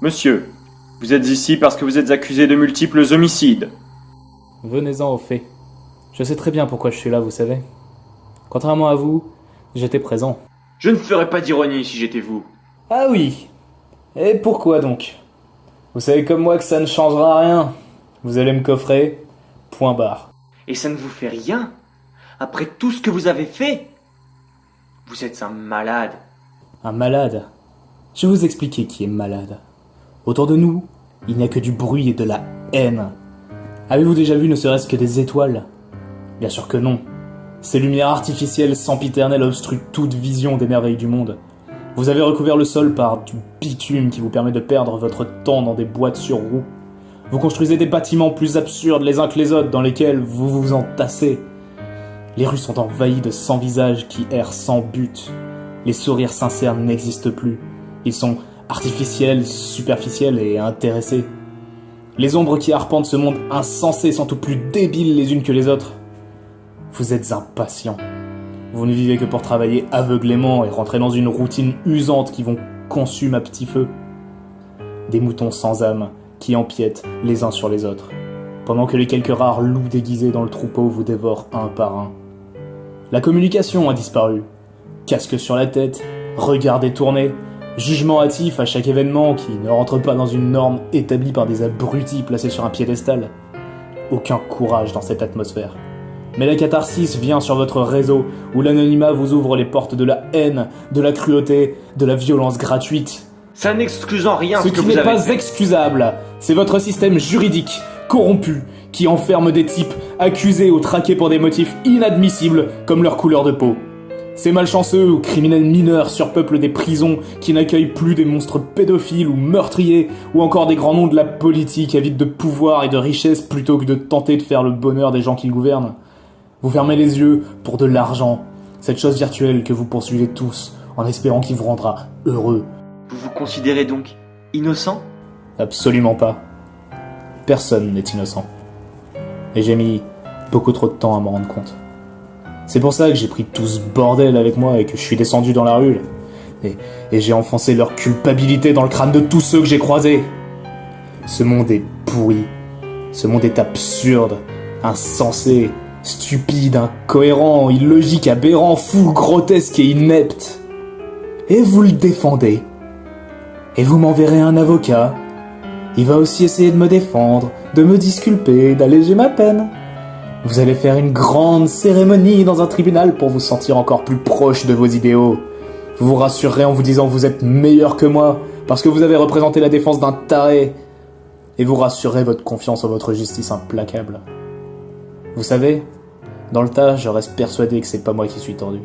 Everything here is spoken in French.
Monsieur, vous êtes ici parce que vous êtes accusé de multiples homicides. Venez-en aux faits. Je sais très bien pourquoi je suis là, vous savez. Contrairement à vous, j'étais présent. Je ne ferais pas d'ironie si j'étais vous. Ah oui. Et pourquoi donc? Vous savez comme moi que ça ne changera rien. Vous allez me coffrer, point barre. Et ça ne vous fait rien? Après tout ce que vous avez fait? Vous êtes un malade. Un malade? Je vais vous expliquer qui est malade. Autour de nous, il n'y a que du bruit et de la haine. Avez-vous déjà vu ne serait-ce que des étoiles? Bien sûr que non. Ces lumières artificielles sempiternelles obstruent toute vision des merveilles du monde. Vous avez recouvert le sol par du bitume qui vous permet de perdre votre temps dans des boîtes sur roues. Vous construisez des bâtiments plus absurdes les uns que les autres dans lesquels vous vous entassez. Les rues sont envahies de sans-visages qui errent sans but. Les sourires sincères n'existent plus. Ils sont artificiels, superficiels et intéressés. Les ombres qui arpentent ce monde insensé sont tout plus débiles les unes que les autres. Vous êtes impatients. Vous ne vivez que pour travailler aveuglément et rentrer dans une routine usante qui vous consume à petit feu. Des moutons sans âme qui empiètent les uns sur les autres, pendant que les quelques rares loups déguisés dans le troupeau vous dévorent un par un. La communication a disparu. Casque sur la tête, regard détourné, jugement hâtif à chaque événement qui ne rentre pas dans une norme établie par des abrutis placés sur un piédestal. Aucun courage dans cette atmosphère. Mais la catharsis vient sur votre réseau, où l'anonymat vous ouvre les portes de la haine, de la cruauté, de la violence gratuite. Ça n'excuse en rien Ce ce que qui vous n'est avez pas fait. excusable, c'est votre système juridique, corrompu, qui enferme des types accusés ou traqués pour des motifs inadmissibles, comme leur couleur de peau. Ces malchanceux ou criminels mineurs surpeuplent des prisons qui n'accueillent plus des monstres pédophiles ou meurtriers, ou encore des grands noms de la politique avides de pouvoir et de richesse plutôt que de tenter de faire le bonheur des gens qu'ils gouvernent. Vous fermez les yeux pour de l'argent, cette chose virtuelle que vous poursuivez tous, en espérant qu'il vous rendra heureux. Vous vous considérez donc innocent? Absolument pas. Personne n'est innocent. Et j'ai mis beaucoup trop de temps à m'en rendre compte. C'est pour ça que j'ai pris tout ce bordel avec moi et que je suis descendu dans la rue. Et j'ai enfoncé leur culpabilité dans le crâne de tous ceux que j'ai croisés. Ce monde est pourri. Ce monde est absurde, insensé, stupide, incohérent, illogique, aberrant, fou, grotesque et inepte. Et vous le défendez. Et vous m'enverrez un avocat. Il va aussi essayer de me défendre, de me disculper, d'alléger ma peine. Vous allez faire une grande cérémonie dans un tribunal pour vous sentir encore plus proche de vos idéaux. Vous vous rassurerez en vous disant que vous êtes meilleur que moi, parce que vous avez représenté la défense d'un taré. Et vous rassurerez votre confiance en votre justice implacable. Vous savez, dans le tas, je reste persuadé que c'est pas moi qui suis tordu.